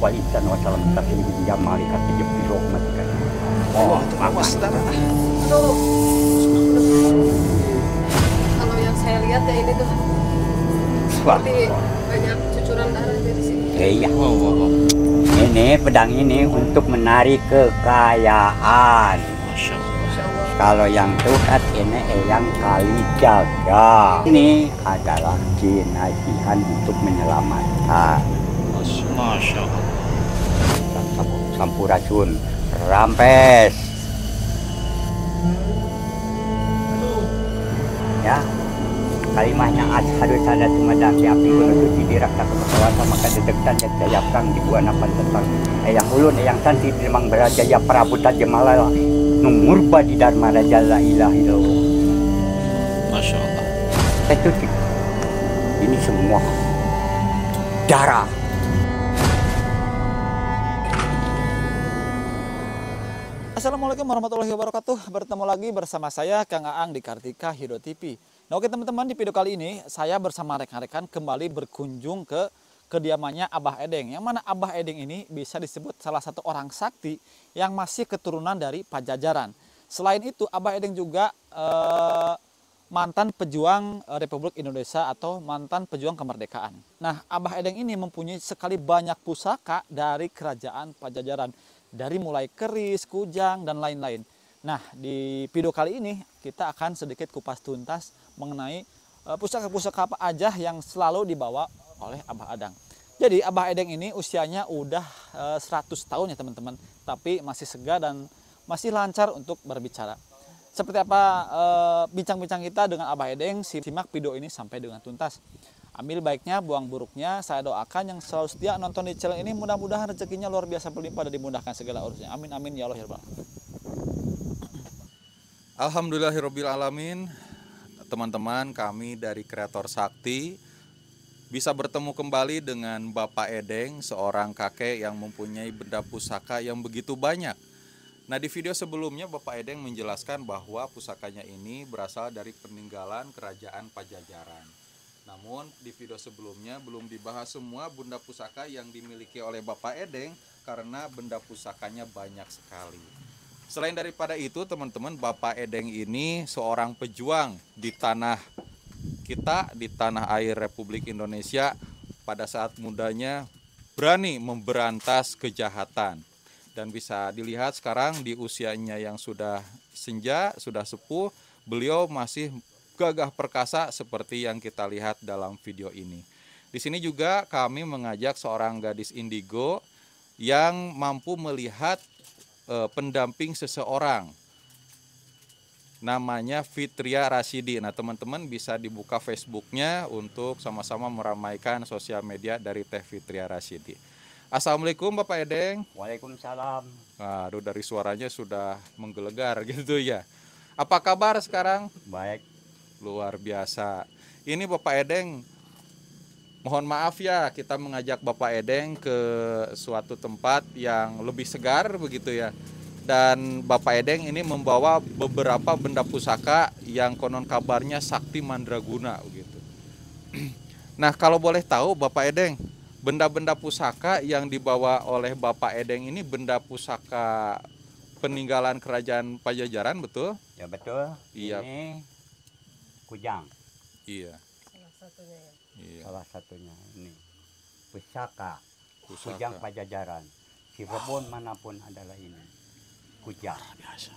kualitas wasalam taslim jamali kata jepi rahmat kan. Oh, awas dah. Aduh. Kalau yang saya lihat ya ini tuh seperti banyak cucuran darah dari sini. Iya. Wow, wow, wow. Ini pedang ini untuk menarik kekayaan. Masya Allah. Masya Allah. Kalau yang tukat ini yang kali jaga. Ini adalah jenazah untuk menyelamatkan. Masya Allah. Sampurasun rampes. Ya. Kalimahnya ashadu salatu madam siapi kunutu didirak tak kewasa maka dedektan dan jaya perang di buah napan tentang yang ulun yang santi memang beraja ya perabutan jemalala numurba di dharma raja la ilaha illallah. Masya Allah. Itu ini semua darah. Assalamualaikum warahmatullahi wabarakatuh. Bertemu lagi bersama saya Kang Aang di Kartika Hero TV. Nah oke teman-teman, di video kali ini saya bersama rekan-rekan kembali berkunjung ke kediamannya Abah Edeng. Yang mana Abah Edeng ini bisa disebut salah satu orang sakti yang masih keturunan dari Pajajaran. Selain itu Abah Edeng juga mantan pejuang Republik Indonesia atau mantan pejuang kemerdekaan. Nah Abah Edeng ini mempunyai sekali banyak pusaka dari kerajaan Pajajaran. Dari mulai keris, kujang, dan lain-lain. Nah, di video kali ini kita akan sedikit kupas tuntas mengenai pusaka-pusaka apa aja yang selalu dibawa oleh Abah Edeng. Jadi Abah Edeng ini usianya udah 100 tahun ya teman-teman, tapi masih segar dan masih lancar untuk berbicara. Seperti apa bincang-bincang kita dengan Abah Edeng, simak video ini sampai dengan tuntas. Ambil baiknya, buang buruknya. Saya doakan yang selalu setia nonton di channel ini, mudah-mudahan rezekinya luar biasa berlimpah dan dimudahkan segala urusannya. Amin amin ya Allah ya Rabbal. Alhamdulillahirabbil alamin. Teman-teman, kami dari Kreator Sakti bisa bertemu kembali dengan Bapak Edeng, seorang kakek yang mempunyai benda pusaka yang begitu banyak. Nah, di video sebelumnya Bapak Edeng menjelaskan bahwa pusakanya ini berasal dari peninggalan Kerajaan Pajajaran. Namun di video sebelumnya belum dibahas semua benda pusaka yang dimiliki oleh Bapak Edeng karena benda pusakanya banyak sekali. Selain daripada itu teman-teman, Bapak Edeng ini seorang pejuang di tanah kita, di tanah air Republik Indonesia. Pada saat mudanya berani memberantas kejahatan. Dan bisa dilihat sekarang di usianya yang sudah senja, sudah sepuh, beliau masih gagah perkasa seperti yang kita lihat dalam video ini. Di sini juga kami mengajak seorang gadis indigo yang mampu melihat pendamping seseorang. Namanya Fitria Rasidi. Nah teman-teman bisa dibuka Facebooknya untuk sama-sama meramaikan sosial media dari Teh Fitria Rasidi. Assalamualaikum Bapak Edeng. Waalaikumsalam. Aduh, dari suaranya sudah menggelegar gitu ya. Apa kabar sekarang? Baik. Luar biasa. Ini Bapak Edeng, mohon maaf ya kita mengajak Bapak Edeng ke suatu tempat yang lebih segar begitu ya. Dan Bapak Edeng ini membawa beberapa benda pusaka yang konon kabarnya sakti mandraguna begitu. Nah, kalau boleh tahu Bapak Edeng, benda-benda pusaka yang dibawa oleh Bapak Edeng ini benda pusaka peninggalan Kerajaan Pajajaran, betul? Ya betul. Iya. Ini kujang. Iya. Salah satunya ya. Iya. Salah satunya ini pusaka. Pusaka. Kujang Pajajaran. Cirebon manapun adalah ini kujang. Biasa.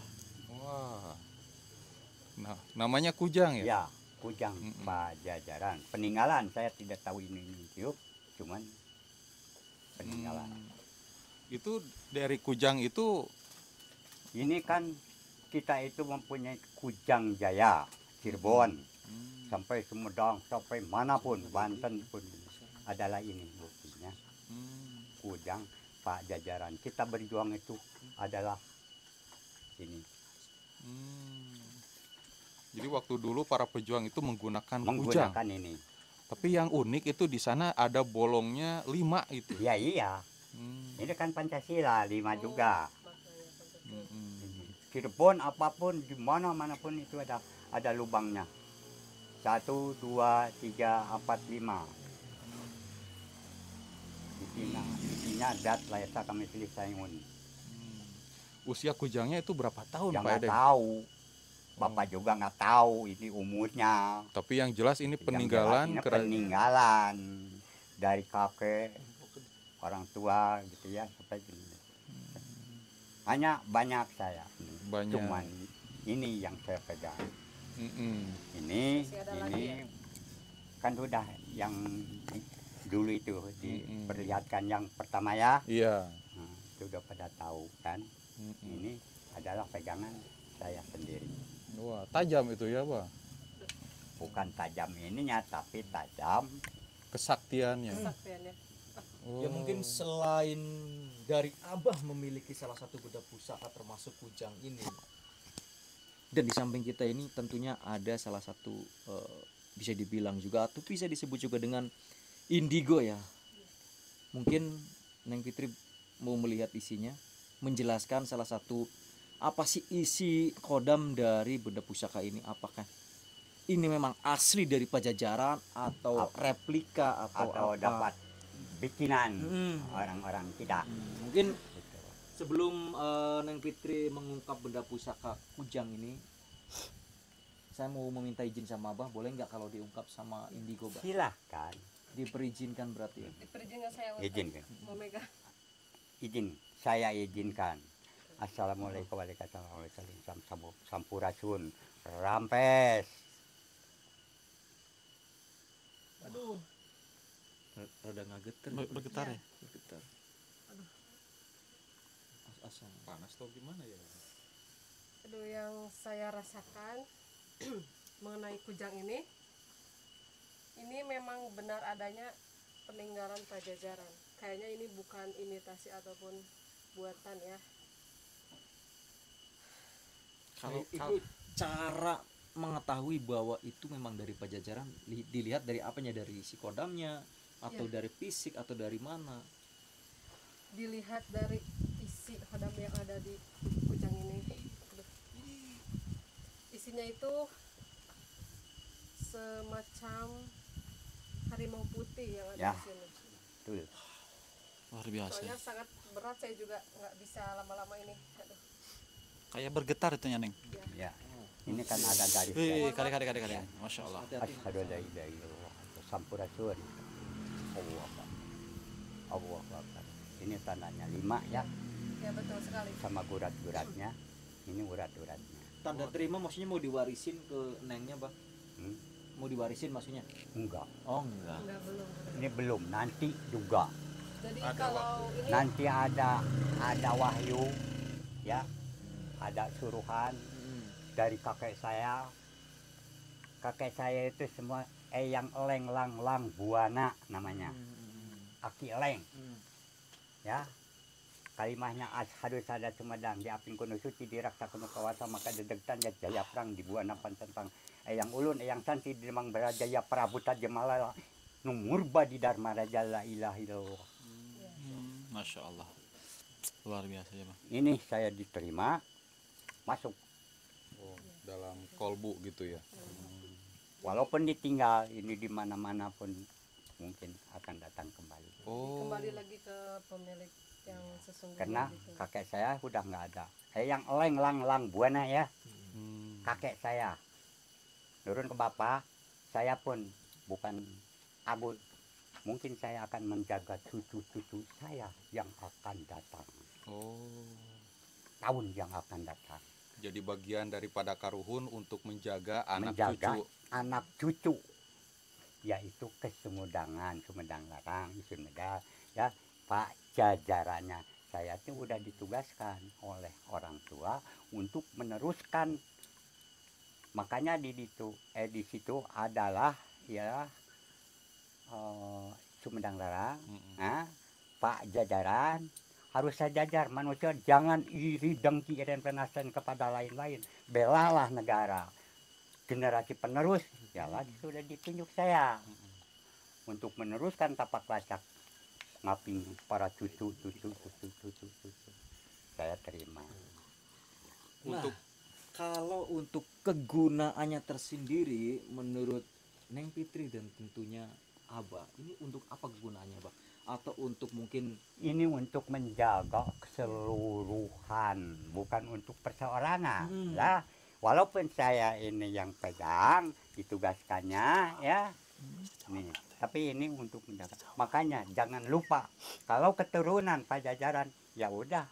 Wah. Nah, namanya kujang ya? Ya, kujang Pajajaran. Peninggalan saya tidak tahu ini tiup, cuman peninggalan. Itu dari kujang itu Ini kan kita itu mempunyai kujang Jaya, Cirebon, sampai Sumedang, sampai manapun, Banten pun adalah ini buktinya. Kujang Pajajaran. Kita berjuang itu adalah ini. Jadi waktu dulu para pejuang itu menggunakan kujang. Menggunakan ini. Tapi yang unik itu di sana ada bolongnya 5 itu. Ya iya. Ini kan Pancasila 5 juga. Cirebon apapun di mana-manapun itu ada lubangnya. 1, 2, 3, 4, 5. Isinya namanya Dat Laisa kami pilih Sayun. Usia kujangnya itu berapa tahun Yang Pak nggak Edeng? tahu, bapak juga nggak tahu ini umurnya. Tapi yang jelas ini Yang peninggalan jelas ini peninggalan dari kakek orang tua gitu ya sampai gini. Hanya banyak saya. Banyak. Cuman ini yang saya pegang. Ini Masih ada lagi ya? kan udah yang dulu itu diperlihatkan yang pertama ya. Iya. Nah, itu udah pada tahu kan. Ini adalah pegangan saya sendiri. Wah, tajam itu ya, Pak. Bukan tajam ininya, tapi tajam Kesaktiannya. Kesaktiannya. Ya mungkin selain dari Abah memiliki salah satu benda pusaka termasuk kujang ini. Dan di samping kita ini tentunya ada salah satu bisa dibilang juga atau bisa disebut juga dengan indigo ya. Mungkin Neng Fitri mau melihat isinya, menjelaskan salah satu apa sih isi kodam dari benda pusaka ini, apakah ini memang asli dari Pajajaran atau replika atau apa? dapat bikinan orang-orang kita. Mungkin sebelum Neng Fitri mengungkap benda pusaka kujang ini, saya mau meminta izin sama Abah, boleh nggak kalau diungkap sama indigo, Bah? Silahkan Diperizinkan berarti ya? Diperjinkan saya untuk izinkan. memegang. Izin, saya izinkan. Assalamualaikum warahmatullahi wabarakatuh. Sampurasun rampes. Aduh. Rada ngageter. Bergetar ya. Bergetar. Asal. Panas atau gimana ya? Aduh, yang saya rasakan mengenai kujang ini memang benar adanya peninggalan Pajajaran. Kayaknya ini bukan imitasi ataupun buatan ya. Kalau itu cara mengetahui bahwa itu memang dari Pajajaran dilihat dari apanya, dari si kodamnya atau dari fisik atau dari mana? Dilihat dari isi kodam yang ada di kujang ini. Aduh. Isinya itu semacam harimau putih yang ada Ya. di sini. Betul. Luar biasa. Soalnya sangat berat, saya juga nggak bisa lama-lama ini. Aduh. Kayak bergetar itunya, Neng. Ya. Ini kan ada garis. Wih, kali. Masya Allah. Asyhadu an la ilaha illallah sampurasun. Allah Akbar. Allah Akbar. Ini tandanya 5 ya, Ya betul sekali. sama urat-uratnya. Ini urat-uratnya. Tanda terima maksudnya mau diwarisin ke Nengnya, Bah? Hmm? Mau diwarisin maksudnya? Enggak. Oh, enggak. Enggak, belum. Ini belum, nanti juga. Jadi kalau ini Nanti ada wahyu ya. Ada suruhan dari kakek saya. Kakek saya itu semua yang eleng lang lang buana namanya. Aki eleng. Ya. Kalimahnya ashadu sada sumedang di aping kuno suci diraksa kuno kawasa maka dedegtan ya jaya perang di buana pantentang yang ulun yang santi di mang berajaya prabuta jemala numurba di dharma raja la ilaha illallah. Masya Allah. Luar biasa ya, Bang. Ini saya diterima masuk Oh, dalam kolbu gitu ya. walaupun ditinggal ini di mana-mana pun mungkin akan datang kembali Oh. kembali lagi ke pemilik yang sesungguhnya. karena gitu. kakek saya udah nggak ada. Yang eleng lang lang buana ya kakek saya turun ke bapak. Saya pun bukan abul, mungkin saya akan menjaga cucu-cucu saya yang akan datang, Oh. tahun yang akan datang, Jadi bagian daripada karuhun untuk menjaga anak menjaga cucu. anak cucu, yaitu kesumudangan Sumedang Larang Sumedang ya Pak jajarannya. Saya tuh udah ditugaskan oleh orang tua untuk meneruskan. Makanya di situ adalah ya Sumedang Larang. Nah, Pak jajaran harus sejajar, manusia jangan iri dengki dan penasaran kepada lain-lain. Belalah negara. Generasi penerus ya lagi sudah ditunjuk saya untuk meneruskan tapak lacak ngaping para cucu. Saya terima. Untuk Kalau untuk kegunaannya tersendiri menurut Neng Fitri dan tentunya Abah, ini untuk apa kegunaannya, Bah? atau untuk mungkin Ini untuk menjaga keseluruhan, bukan untuk perseorangan. Ya, walaupun saya ini yang pegang, ditugaskannya ya. Nih, tapi ini untuk menjaga. Makanya jangan lupa kalau keturunan Pajajaran, ya udah,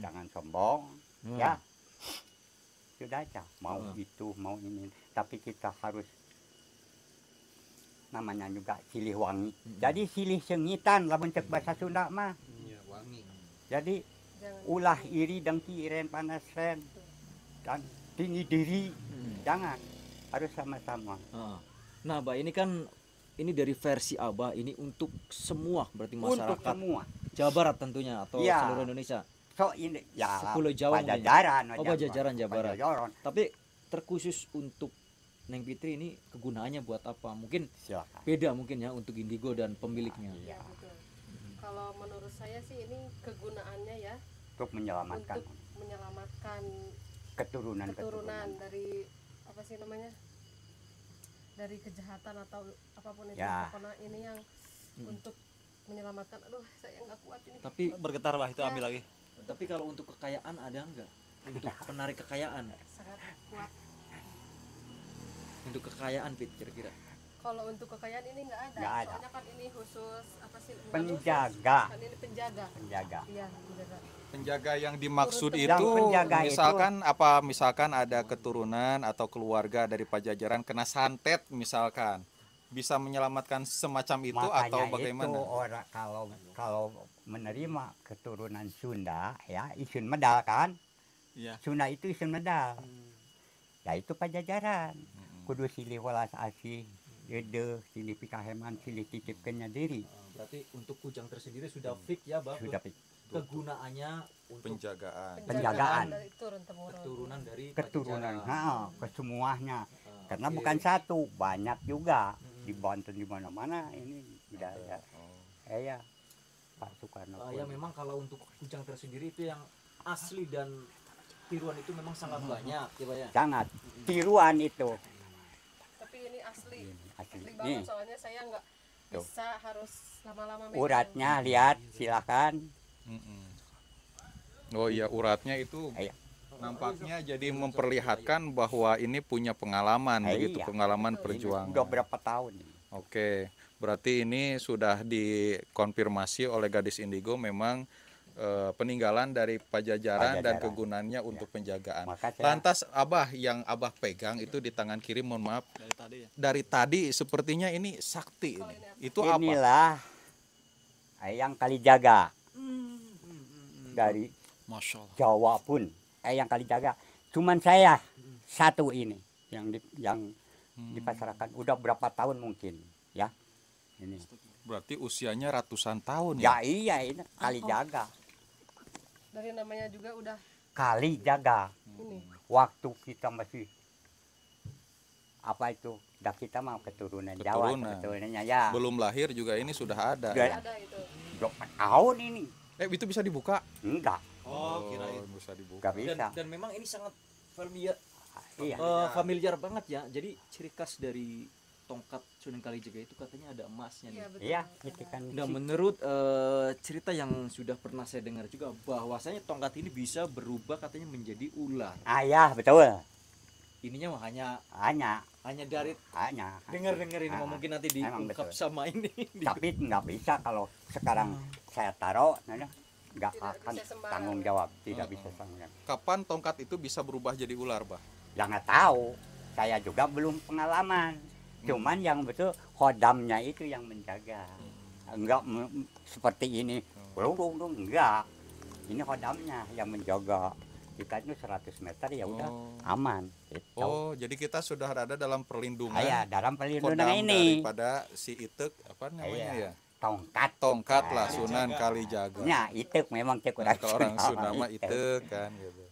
jangan sombong, ya. Sudah aja, mau itu, mau ini. Tapi kita harus namanya juga silih wangi. Jadi silih sengitan lamun cek bahasa Sunda mah. Jadi Jangan ulah iri dengki iren panas ren dan tinggi diri. Jangan, harus sama-sama. Nah, Abah, ini kan ini dari versi Abah ini untuk semua berarti Untuk masyarakat semua. Jawa Barat tentunya atau Iya. seluruh Indonesia. So ini ya Sepuluh Jawa mungkin. Pajajaran. Oh, Pajajaran Jawa Barat. Pajajaran. Tapi terkhusus untuk Neng Fitri ini kegunaannya buat apa? Mungkin Silakan. beda mungkin ya untuk indigo dan pemiliknya. ya betul. Kalau menurut saya sih ini kegunaannya ya Untuk menyelamatkan untuk menyelamatkan keturunan keturunan dari apa sih namanya, dari kejahatan atau apapun itu. Ya. Pokoknya ini yang untuk menyelamatkan. Aduh, saya nggak kuat ini. Tapi Bergetar bah, itu ambil lagi. tapi kalau untuk kekayaan ada enggak? Untuk penarik kekayaan, Sangat kuat. untuk kekayaan Fit kira-kira. Kalau untuk kekayaan ini nggak ada. Nggak ada. Soalnya kan ini khusus apa sih? bukan Penjaga. khusus, kan ini penjaga. penjaga. Iya, penjaga. Penjaga yang dimaksud Yang itu penjaga itu- misalkan ada keturunan atau keluarga dari Pajajaran kena santet misalkan, bisa menyelamatkan semacam itu Makanya atau bagaimana? itu orang kalau menerima keturunan Sunda ya isun medal kan. Iya. Sunda itu isun medal. Ya itu Pajajaran. Kudu silih welas asih, ede, silih pikaheman, silih titipkannya diri. Berarti untuk kujang tersendiri sudah fix ya, Bang. Sudah Kegunaannya untuk Penjagaan. Penjagaan. dari turun temurun. keturunan dari keturunan, Pajajaran. ke semuanya. Karena Oke. bukan satu, banyak juga. Di Banten di mana-mana ini budaya. Ya, Pak Soekarno. Ya memang kalau untuk kujang tersendiri itu yang asli dan tiruan itu memang sangat banyak ya, Pak ya. Sangat tiruan itu. Tapi ini asli. Asli. Asli Nih, banget, soalnya saya nggak Tuh. bisa harus lama-lama megang. uratnya lihat, silakan. Mm-mm. Oh iya, uratnya itu Iya. nampaknya jadi memperlihatkan bahwa ini punya pengalaman begitu, Iya. pengalaman Betul. perjuangan. Udah berapa tahun? Oke, berarti ini sudah dikonfirmasi oleh gadis indigo memang peninggalan dari Pajajaran dan Pajajaran. kegunaannya untuk penjagaan. Maka saya Lantas Abah yang Abah pegang itu di tangan kiri, mohon maaf, Dari tadi ya. dari tadi sepertinya ini sakti ini. Itu apa? inilah Eyang Kalijaga dari Masya Allah. Jawa pun Eyang Kalijaga. Cuman saya satu ini yang dipasarkan udah berapa tahun mungkin ya ini. Berarti usianya ratusan tahun Ya ya. iya ini Kalijaga. Dari namanya juga udah Kalijaga. ini. Waktu kita masih apa itu? Dah kita mah keturunan Jawa, Keturunan. keturunannya ya. Belum lahir juga ini sudah ada. Sudah. Ada itu. Berapa tahun ini? Itu bisa dibuka? Enggak, Oh, kirain. Bisa dibuka. enggak bisa. Dan memang ini sangat familiar, Iya. familiar banget ya. Jadi ciri khas dari tongkat Sunan Kalijaga itu katanya ada emasnya nih. Iya, betul. Iya, itu kan. Nah, menurut cerita yang sudah pernah saya dengar juga bahwasanya tongkat ini bisa berubah katanya menjadi ular. Ayah, betul. Ininya mah hanya Hanya dari hanya. dengar-dengar ini Ah, mungkin nanti emang diungkap betul. sama ini. Tapi nggak bisa kalau sekarang saya taruh, nggak Tidak akan bisa sembarang. tanggung jawab, tidak bisa tanggung jawab. Kapan tongkat itu bisa berubah jadi ular, Bah? Ya nggak tahu, saya juga belum pengalaman. Cuman yang betul hodamnya itu yang menjaga. Enggak seperti ini, enggak. Ini hodamnya yang menjaga. Kita itu 100 meter ya udah Oh. aman. Gitu. Oh, jadi kita sudah ada dalam perlindungan Ayah, dalam perlindungan kodam ini daripada si Itek apa namanya Iya. ya? tongkat. Tongkat lah Nah, Sunan Kalijaga. Ya, itu memang cek Nah, kalau orang Sunda mah Itek kan gitu.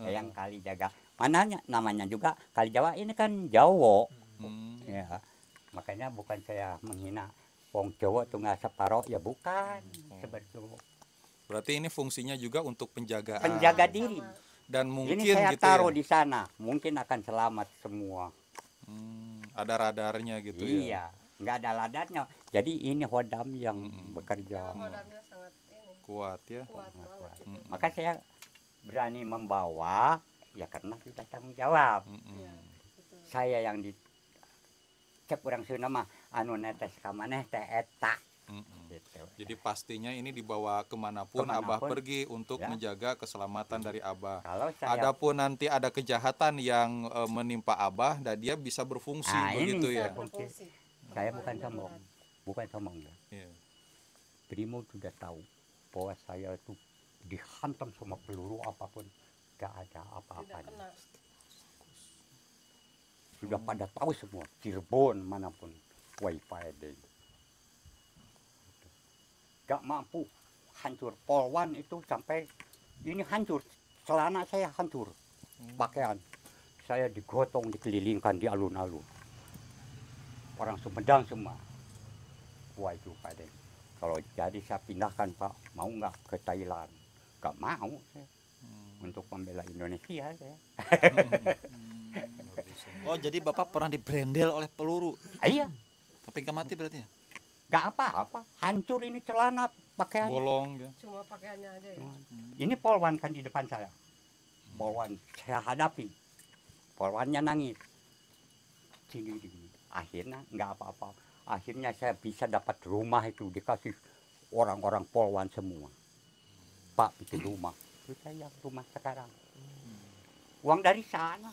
yang Kalijaga. Mananya namanya juga Kali Jawa ini kan Jawa. Hmm. Ya. Makanya bukan saya menghina wong Jawa tuh nggak separoh ya bukan. Sebetulnya Berarti ini fungsinya juga untuk penjagaan. penjaga diri. Dan mungkin Ini saya gitu taruh ya. di sana, mungkin akan selamat semua. Ada radarnya gitu ya. Iya. nggak ada ladatnya. Jadi ini hodam yang bekerja. Hodamnya sangat ini Kuat ya. kuat banget. Maka saya berani membawa ya karena sudah tanggung jawab. Iya, betul. Saya yang di cek orang Sunda mah anu netes ka maneh teh eta gitu. Jadi pastinya ini dibawa kemanapun Abah Kemanapun, pergi untuk ya. menjaga keselamatan dari Abah. Kalau saya Adapun nanti ada kejahatan yang menimpa Abah, dan dia bisa berfungsi ini begitu ya. Berfungsi. saya bukan sombong. Bukan sombong ya. Iya. Primo sudah tahu bahwa saya itu dihantam sama peluru apapun gak ada Tidak apa-apanya. kena. Sudah pada tahu semua Cirebon manapun wifi ada. Gak mampu hancur polwan itu sampai ini hancur, celana saya hancur, pakaian saya digotong dikelilingkan di alun-alun, orang Sumedang semua. Wah itu Pak Den, kalau jadi saya pindahkan Pak, mau nggak ke Thailand? Gak mau saya. Untuk membela Indonesia saya. Oh, jadi Bapak pernah dibrendel oleh peluru. Iya, Tapi nggak mati berarti ya? gak apa-apa, hancur ini celana pakaian. Bolong ya. Cuma pakaiannya aja ya. Ini polwan kan di depan saya. Polwan saya hadapi. Polwannya nangis. Sini. Akhirnya nggak apa-apa. Akhirnya saya bisa dapat rumah itu dikasih orang-orang polwan semua. Pak bikin rumah. Itu saya rumah sekarang. Uang dari sana.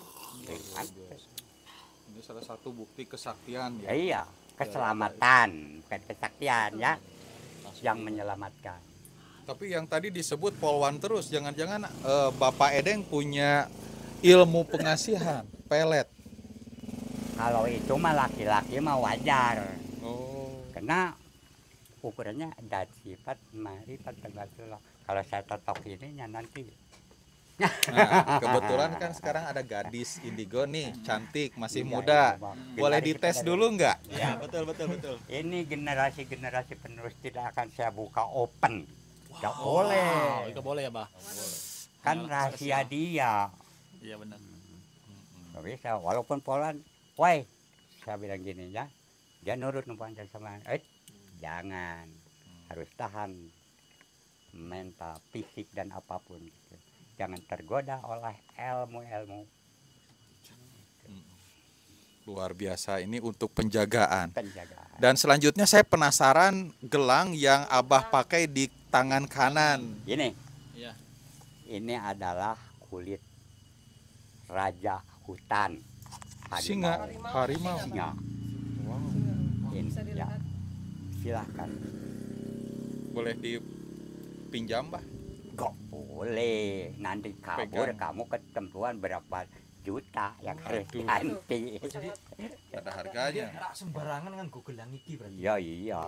Ini salah satu bukti kesaktian Ya, ya. iya, keselamatan, bukan kesaktian ya. Yang menyelamatkan. Tapi yang tadi disebut polwan terus, jangan-jangan Bapak Edeng punya ilmu pengasihan, pelet. Kalau itu mah laki-laki mah wajar. Oh. Karena ukurannya ada sifat marifat tabatullah. Kalau saya totok ininya nanti Nah, kebetulan kan sekarang ada gadis indigo nih, cantik, masih Iya, muda. iya, Bang. Boleh Generasi dites penerus. dulu nggak? Ya, betul. ini generasi penerus tidak akan saya buka open. Nggak Oh, boleh. itu boleh ya, Bah? Kan rahasia dia. Iya benar. Nggak bisa. Walaupun Polan, woi, saya bilang gini ya, dia nurut numpang sama, jangan, harus tahan mental, fisik dan apapun. Gitu. Jangan tergoda oleh ilmu-ilmu Luar biasa, ini untuk penjagaan. penjagaan. Dan selanjutnya saya penasaran gelang yang Abah pakai di tangan kanan. Gini, Iya. ini adalah kulit raja hutan. Singa, harimau. Singa. Wow. Ini, Bisa ya, dilihat. silahkan. Boleh dipinjam, Bah? Gak boleh. Nanti kabur, Pegang. kamu ketentuan berapa juta yang harus Aduh. ganti. Ada Dia harganya. rak sembarangan kan gue gelang iki berarti. Iya, iya.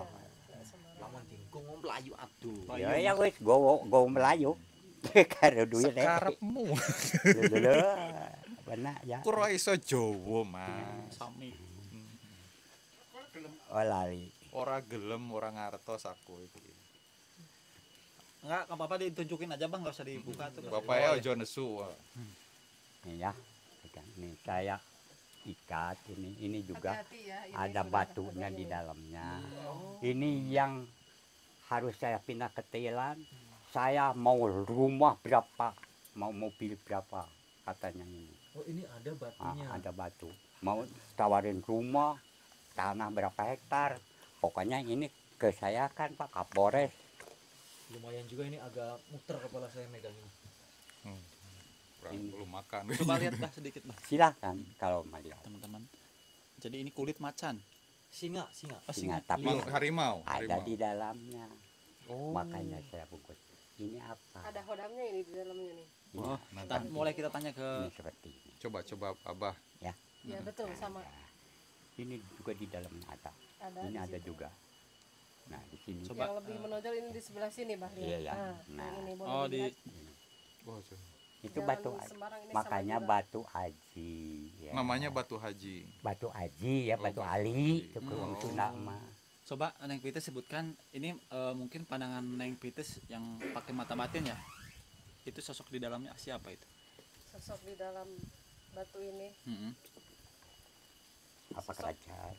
Lamun tingkung ngom Melayu aduh. Ya, ya wis, go Melayu. Karo duit Sekarepmu. Lho, benar ya. Kura iso Jawa, Mas. Sami. Oh lali. Ora gelem, ora ngartos aku iki. Enggak, enggak apa-apa ditunjukin aja, Bang, enggak usah dibuka tuh. Bapak ya ojo nesu. Nih ya. Pegang. Nih saya ikat ini juga Hati-hati ya, ini ada sudah batunya ada di ini. dalamnya. Ini yang harus saya pindah ke Thailand. Saya mau rumah berapa, mau mobil berapa katanya ini. Oh ini ada batunya. Ada batu. Mau tawarin rumah, tanah berapa hektar. Pokoknya ini ke saya kan Pak Kapolres. Lumayan juga ini agak muter kepala saya megang ini. Belum makan. Coba lihat Bah sedikit, Bah, Silahkan kalau mau lihat. teman-teman. Jadi ini kulit macan. Singa. Oh, Singa, singa. tapi Harimau. ada di dalamnya. Oh. Makanya saya bungkus. Ini apa? Ada hodamnya ini di dalamnya nih. Ini, Oh, nanti. mulai kita tanya ke ini seperti ini. Coba Abah. Ya betul sama. Ini juga di dalamnya ada. Ada. Ini di ada situ. juga. Nah di sini. Coba. Yang lebih menonjol ini di sebelah sini, Bah. lihat. Iya, ya. Nah, Nah. yang ini boleh Oh, di dilihat. Oh, Itu Jalan batu. Semarang ini sama Makanya juga. batu aji. Ya. namanya Batu Haji. Batu aji ya, Oh, batu Batu ali. Aji. Itu Oh. orang Sunda mah. Coba Neng Pitis sebutkan ini mungkin pandangan Neng Pitis yang pakai mata batin ya. Itu sosok di dalamnya siapa itu? Sosok di dalam batu ini Mm-mm. Apa kerajaan?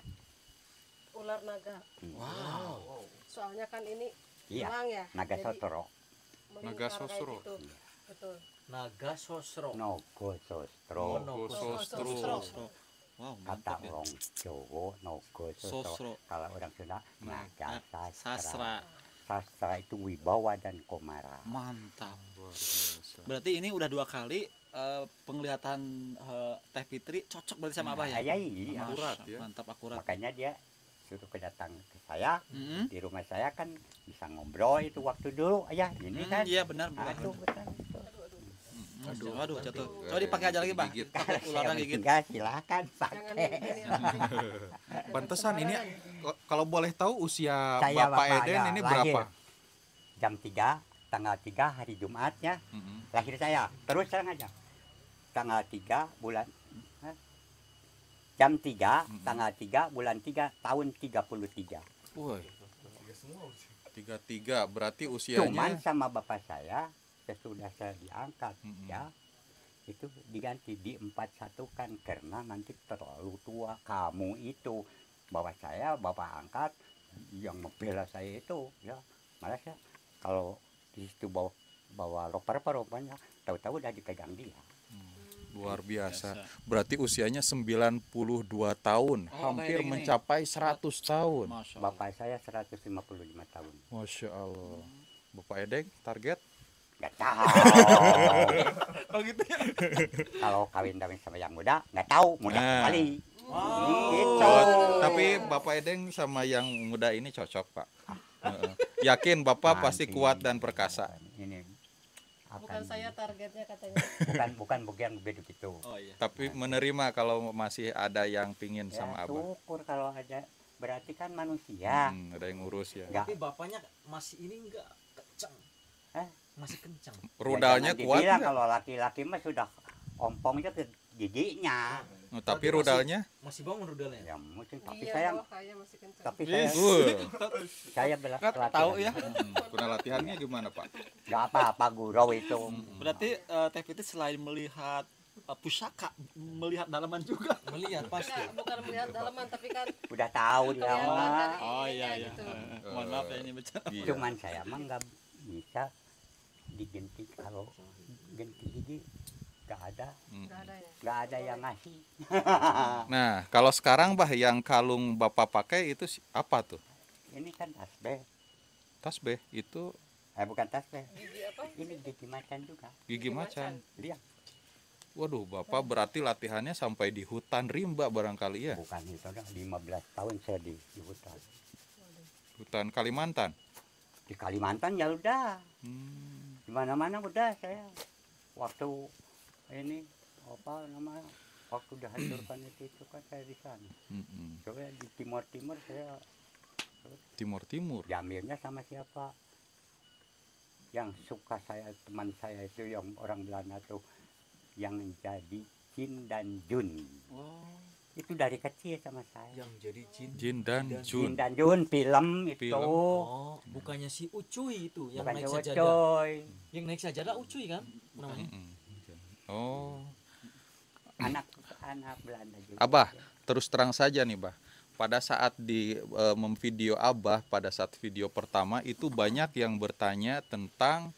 ular naga. Wow. Soalnya kan ini Iya, hilang ya. naga jadi sotro. melingkar kayak sosro. gitu. Betul. Naga sosro. Nogo sostro. Nogo Sosro. Wow, Kata mantap ya. orang Jawa nogo Sosro. sostro. Kalau orang Sunda naga sastra. Sastra. Sastra itu wibawa dan komara. Mantap. Luar biasa. Berarti ini udah 2 kali penglihatan Teh Fitri cocok berarti sama Abah ya? Iya, Akurat, Masya, ya. Mantap, akurat. makanya dia suruh kedatang ke saya. Mm-mm. Di rumah saya kan bisa ngobrol itu waktu dulu ayah ini kan. Iya benar, Nah, benar. itu betul. Aduh, jatuh. Coba dipakai aja lagi, Bang. Gigit. Takut ularnya gigit. Enggak, silakan Jangan pakai. ini nanti. Pantesan ini kalau boleh tahu usia Saya Bapak Bapak, Eden ya, ini lahir. berapa? Jam 3, tanggal 3 hari Jumatnya Mm-mm. lahir saya. Terus terang aja. Tanggal 3 bulan jam 3, tanggal 3 bulan 3 tahun 33. Woi. 33 berarti Cuman usianya sama bapak saya sesudah saya diangkat Mm-mm. ya itu diganti di 41 kan karena nanti terlalu tua kamu itu. Bapak saya bapak angkat yang membela saya itu ya malah saya kalau di situ bawa loper rupanya tahu-tahu udah dipegang dia. luar biasa. Berarti usianya 92 tahun, Oh, hampir kayak gini. mencapai 100 tahun. Masya Allah. Bapak saya 155 tahun. Masya Allah. Bapak Edeng target? Nggak tahu. Oh gitu ya. Kalau kawin sama yang muda nggak tahu muda Nah. kali. Gitu. Oh, tapi Bapak Edeng sama yang muda ini cocok, Pak. Heeh. Yakin Bapak pasti Nanti. kuat dan perkasa. Ini Bukan saya targetnya katanya. bukan begitu. Oh iya. Tapi menerima kalau masih ada yang pingin Ya, sama Abah. syukur kalau ada berarti kan manusia. Ada yang ngurus ya. Nggak. Tapi bapaknya masih ini enggak kencang. Hah? Masih kencang. Rudalnya Ya, jangan kuat dibilang nggak? kalau laki-laki mah sudah ompongnya ke giginya. Oh, tapi rudalnya? Masih bangun rudalnya. Ya mungkin tapi Iya, saya bawah saya masih kencang. tapi saya Wuh. pelatih. Tahu ya. Kuna latihannya gimana, Pak? Nggak apa-apa gurau itu. Berarti Teh Fitri selain melihat pusaka, melihat dalaman juga. Melihat pasti. Enggak, bukan melihat dalaman tapi kan Udah tahu dia kelihatan mah. dari Oh ininya iya iya. gitu. Mohon maaf ya ini bercanda. Iya. Cuman saya mah nggak bisa diganti kalau ganti gigi nggak ada Enggak ada ya. nggak ada yang ngasih. Nah, kalau sekarang Bah yang kalung Bapak pakai itu apa tuh? Ini kan tasbih, Tasbih itu bukan tasbih. Gigi apa? Ini gigi macan juga. gigi macan. Lihat, Waduh, Bapak berarti latihannya sampai di hutan rimba barangkali ya? bukan itu dah 15 tahun saya di hutan. Hutan Kalimantan. Di Kalimantan ya udah, Hmm. di mana-mana udah saya. Waktu ini apa namanya? Waktu dihancurkan itu kan saya di sana. Mm-mm. Coba di Timur saya Timur. diambilnya sama siapa? Yang suka saya teman saya itu yang orang Belanda tuh yang jadi Jin dan Jun. Itu dari kecil sama saya. Yang jadi jin. Jin dan Jin Jun. dan Jun film itu. Film. Oh, bukannya si Ucuy itu yang Bukan naik cowok sajadah. coy. Yang naik sajadah Ucuy kan namanya. Mm-mm. Oh, Anak Belanda juga. Abah, terus terang saja nih, Bah. Pada saat di memvideo Abah pada saat video pertama itu banyak yang bertanya tentang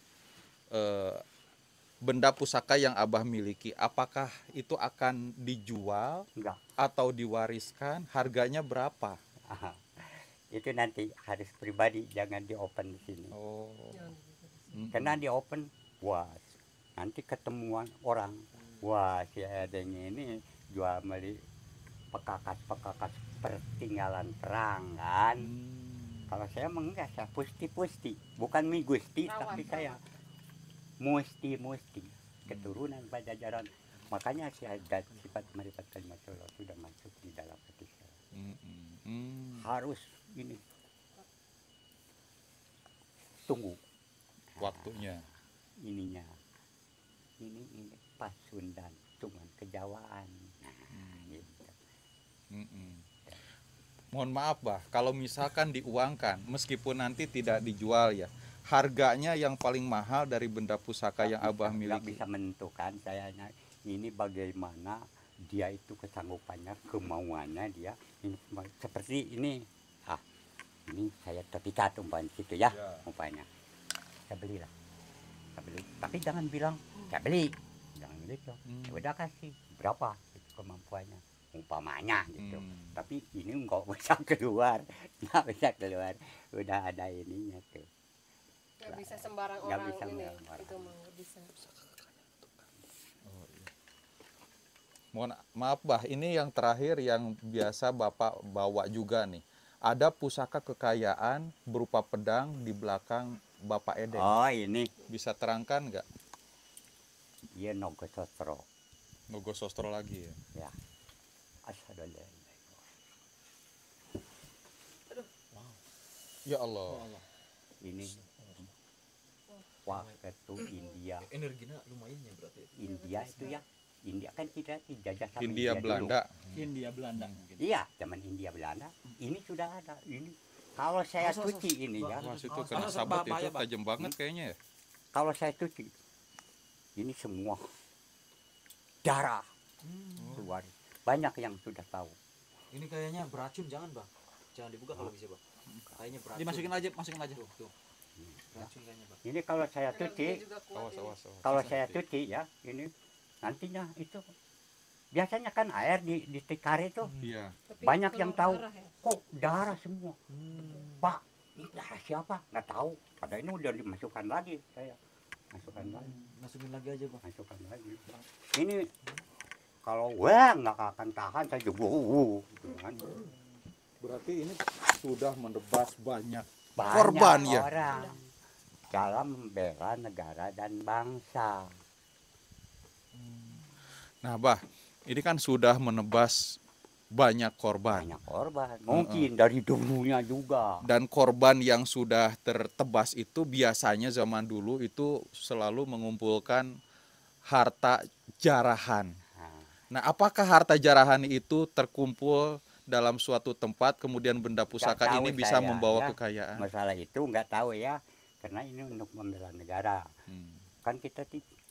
benda pusaka yang Abah miliki. Apakah itu akan dijual Enggak. atau diwariskan? Harganya berapa? Itu nanti harus pribadi, jangan di open di sini. Oh. Mm-mm. Karena di open, wah nanti ketemuan orang. Wah si Edeng ini jual beli pekakas pertinggalan perang kan. Kalau saya mah enggak, saya pusti bukan mie gusti, tapi saya musti keturunan Pajajaran. Makanya sifat marifat kalimat Allah sudah masuk di dalam hati saya. Mm-mm. Harus ini tunggu Waktunya. ininya. Ini Pasundan, cuman kejawaan. Nah, gitu. Mm-mm. Mohon maaf, Bah, kalau misalkan diuangkan, meskipun nanti tidak dijual ya, harganya yang paling mahal dari benda pusaka yang Abah Nggak miliki. bisa menentukan saya ini bagaimana dia itu kesanggupannya, kemauannya dia. Ini seperti ini ini saya terpikat umpamanya situ ya, Ya. umpamanya. Saya belilah. Saya beli. Tapi jangan bilang saya beli. Jangan gitu. Ya udah kasih berapa itu kemampuannya. Umpamanya gitu. Tapi ini nggak bisa keluar. Nggak bisa keluar. Udah ada ininya tuh. Nggak bisa sembarang Nggak orang bisa ini. sembarang orang. Itu mah nggak bisa. Mohon maaf Bah, ini yang terakhir yang biasa Bapak bawa juga nih. Ada pusaka kekayaan berupa pedang di belakang Bapak Edeng. Oh ini Bisa terangkan nggak? dia Nogosostro. Nogosostro lagi ya. Ya. Asyhadu an la ilaha illallah. Ya Allah. Ini waktu India. Energinya lumayan ya berarti. India itu ya. India kan kita dijajah sama Hindia dulu. Belanda. Hindia Belanda mungkin. Iya, zaman India Belanda. Ini sudah ada. Ini kalau saya cuci ini ya. Wah, itu Awas, kena awas, sabut bahaya, itu Pak. tajam banget kayaknya ya. Kalau saya cuci ini semua darah keluar. Banyak yang sudah tahu. Ini kayaknya beracun, jangan Bang. Jangan dibuka kalau bisa Bang. Kayaknya beracun. Dimasukin aja, masukin aja. Tuh. Beracun kayaknya Bang. Ini kalau saya Energinya cuci, juga kuat Awas, ini. awas, awas. kalau saya cuci ya, ini nantinya itu biasanya kan air di tikar itu Iya. Tapi banyak keluar yang tahu. darah ya. Kok darah semua. Pak, ini darah siapa? Nggak tahu. Pada ini udah dimasukkan lagi saya. Masukkan lagi. Masukin lagi aja Bang. Masukkan lagi. Ini kalau wah nggak akan tahan saya juga gitu kan. Berarti ini sudah menebas banyak Banyak korban ya. orang dalam membela negara dan bangsa. Nah, Bah, ini kan sudah menebas banyak korban. Banyak korban. Mungkin dari dulunya juga. Dan korban yang sudah tertebas itu biasanya zaman dulu itu selalu mengumpulkan harta jarahan. Nah, Nah, apakah harta jarahan itu terkumpul dalam suatu tempat kemudian benda pusaka tahu ini bisa saya, membawa ya. kekayaan? masalah itu nggak tahu ya. Karena ini untuk membela negara. Kan kita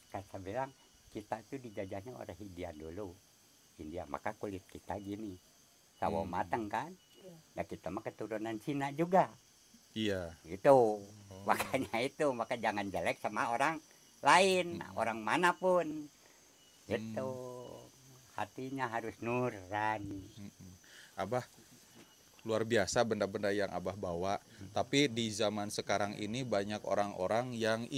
kan saya bilang kita itu dijajahnya oleh Hindia dulu. Hindia, maka kulit kita gini. Sawo matang kan? Ya kita mah keturunan Cina juga. Iya. Gitu. Makanya itu, maka jangan jelek sama orang lain, orang manapun. Gitu. Hatinya harus nurani. Abah, luar biasa benda-benda yang Abah bawa. Tapi di zaman sekarang ini banyak orang-orang yang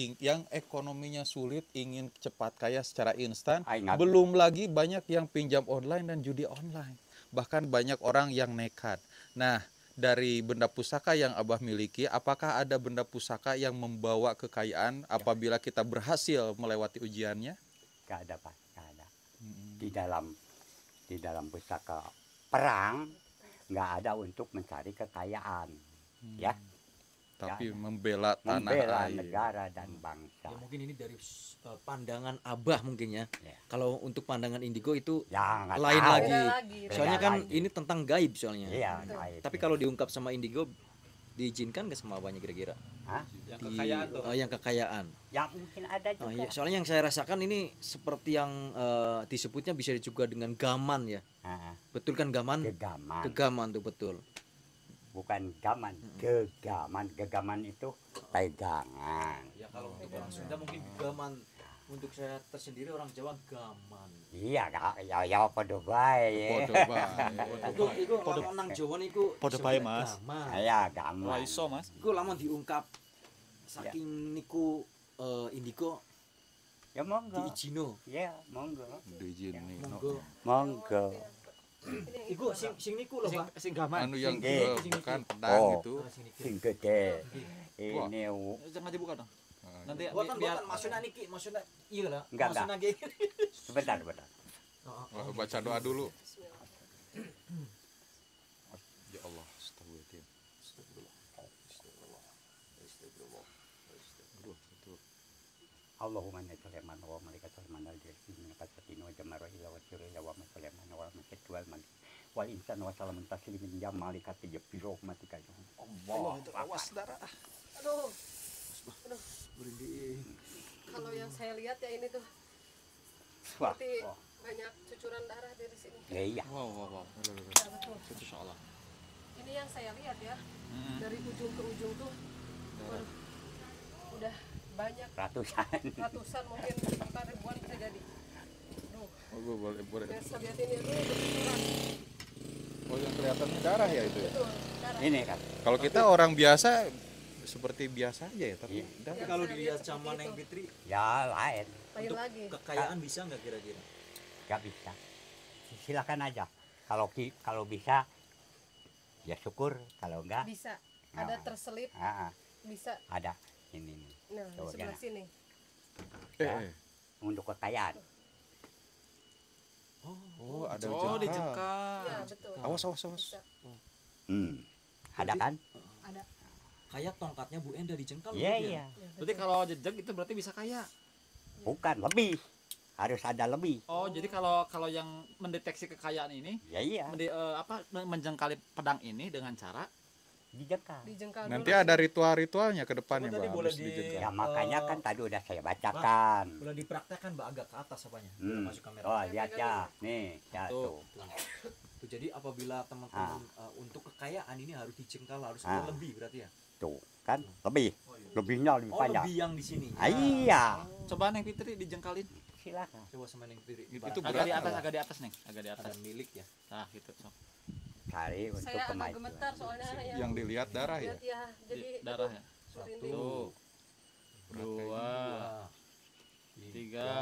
ekonominya sulit, ingin cepat kaya secara instan. Ay, nggak- Belum lagi banyak yang pinjam online dan judi online. Bahkan banyak orang yang nekat. Nah, dari benda pusaka yang Abah miliki, apakah ada benda pusaka yang membawa kekayaan apabila kita berhasil melewati ujiannya? Gak ada Pak, gak ada. Di dalam pusaka perang nggak ada untuk mencari kekayaan, ya. Tapi membela tanah Membela air. negara dan bangsa. Ya mungkin ini dari pandangan Abah mungkin ya. Ya. Kalau untuk pandangan Indigo itu Ya nggak lain tahu. lagi. Beda lagi. Beda Soalnya kan lagi. ini tentang gaib soalnya. Iya, gaib. Tapi kalau diungkap sama Indigo diizinkan nggak sama abahnya kira-kira? Hah? Yang kekayaan tuh. Yang kekayaan. Yang mungkin ada Oh, juga. iya. Soalnya yang saya rasakan ini seperti yang disebutnya bisa juga dengan gaman ya. Nah, Betul kan gaman? gegaman, Kegaman tuh betul. bukan gaman, gegaman. Gegaman itu pegangan. Ya kalau untuk orang Sunda mungkin gaman. Untuk saya tersendiri orang Jawa gaman. Iya, ya pada baik. Podo bae. Iku lamun nang Jawa niku Podo bae, Mas. gaman. Ya gaman. Wah iso Mas. Iku lamun diungkap saking niku Indigo Ya monggo. diijino. Ya monggo. Diizinin. Monggo. Monggo. Iku sing niku lho, Pak. Sing gaman. Anu yang Sing- bukan pedang Oh. itu. Sing niki. Sing gede. Wah. Ini Jangan dibuka dong. Nanti Buatan biar maksudnya niki, maksudnya iya lah. Enggak, Maksudnya gini. sebentar, sebentar. Oh, baca doa dulu. Ya Allah, astagfirullahaladzim. Allahumma inna Sulaiman wa malaikatahu yusalluna min fasatin wa jamara ila wa sirila wa Sulaiman wa malaikatahu wal insan wa salamun taslimin ya malaikati ya bi rahmatika ya Allah. itu awas darah. Aduh. Kalau yang saya lihat ya ini tuh Wah, seperti wah. banyak cucuran darah dari sini. Ya iya. Wow. Ya, betul. Insyaallah. ini yang saya lihat ya, dari ujung ke ujung tuh waduh, udah banyak ratusan mungkin bukan ribuan bisa jadi. Duh, Oh, boleh. biasa lihat ini tuh berkurang. Oh, yang kelihatannya darah ya itu ya. Betul, darah. ini kan. Kalau kita orang biasa seperti biasa aja ya, tapi Iya. darah. Tapi kalau saya dilihat lihat sama seperti Neng itu. Fitri, Ya lain, Lain untuk lagi. kekayaan bisa nggak kira-kira? nggak bisa. Silakan aja. Kalau bisa, ya syukur. Kalau enggak, Bisa ada Nah. terselip, bisa. ada ini nih. Nah, di Tuh, sebelah gana. sini. Eh. Untuk kekayaan. Oh, ada Oh, jengkal. dijengkal. Iya, betul. Awas. Bisa. Ada kan? Ada. Kayak tongkatnya Bu Enda dijengkal. Iya gitu ya? iya. Ya, Berarti betul. kalau jejak itu berarti bisa kaya. Bukan lebih. Harus ada lebih. Oh, jadi kalau yang mendeteksi kekayaan ini Ya iya. menjengkali pedang ini dengan cara Dijengkal. Dijengkal Nanti dulu. ada ritual-ritualnya ke depannya, Coba tadi Mbak, boleh habis di- dijengkal. Ya makanya kan tadi udah saya bacakan. Boleh dipraktekkan Mbak agak ke atas apanya? Biar Hmm. masuk kamera. Oh lihat ya. Nih, ya Tuh. tuh. Tuh, jadi apabila teman-teman untuk kekayaan ini harus dijengkal, harus ada lebih berarti ya? Tuh kan lebih. Lebihnya lebih Oh, panjang. lebih yang di sini. Ah, iya. coba Neng Fitri dijengkalin. Silakan. Coba sama Neng Fitri. Itu Ibarat berat Agak di nggak? atas, agak di atas Neng, agak di atas. ada milik ya. Nah, gitu. Sok. Cari untuk Saya agak kemajuan. gemetar soalnya Yang dilihat darah ya. lihat ya, jadi Darah ya. merinding. Tuh. Dua, tiga,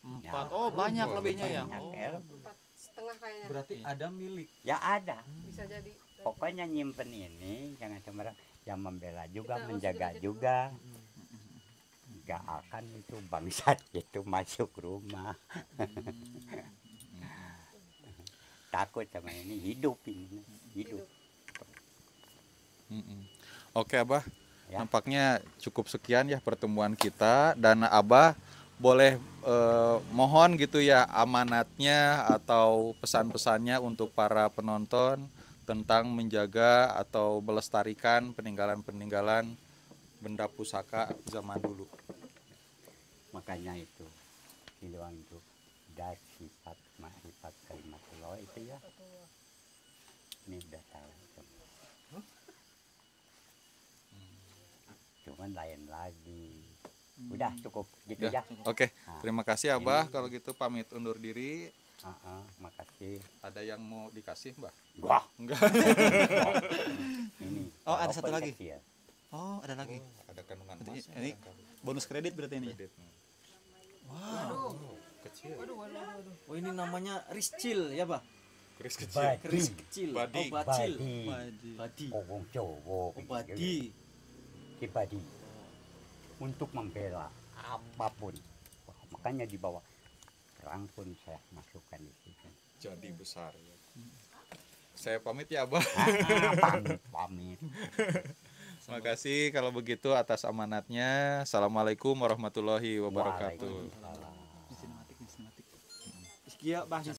empat. Oh, banyak lebihnya ya. Banyak, Oh. El. 4,5 kayaknya. Berarti ada milik. Ya ada. Bisa jadi. Pokoknya nyimpen ini jangan sembarang. Yang membela juga, Kita menjaga harus juga. Gak akan itu bangsat itu masuk rumah. Takut sama ini hidup ini. Hidup. Mm-mm. Oke, Abah. Ya. Nampaknya cukup sekian ya pertemuan kita, dan Abah boleh mohon gitu ya amanatnya atau pesan-pesannya untuk para penonton tentang menjaga atau melestarikan peninggalan-peninggalan benda pusaka zaman dulu. Makanya itu hilang itu das sifat makrifat kalimatullah itu ya. Ini udah tahu. Cuman lain lagi. Udah cukup gitu Ya, ya. Oke, Nah, terima kasih Abah. Kalau gitu pamit undur diri. Makasih. Ada yang mau dikasih, Mbah? Wah, Enggak. ini. Oh, ada walaupun satu lagi. kecil. Oh, ada lagi. Ada kandungan emas. Ini bonus kredit berarti ini. Waduh. Kecil. Waduh. Oh, ini namanya riscil ya, Bah? Keris kecil. Badi. Keris kecil. Badi. Oh, bacil. Badi. Badi. Wong Jawa. Oh, badi. Ki badi. Untuk membela apapun. Wah, makanya di bawah perang pun saya masukkan di situ. Jadi besar ya. Saya pamit ya, Abah. Pamit. Terima kasih kalau begitu atas amanatnya. Assalamualaikum warahmatullahi wabarakatuh. Waalaikumsalam. Sinematik. Iya, Bah.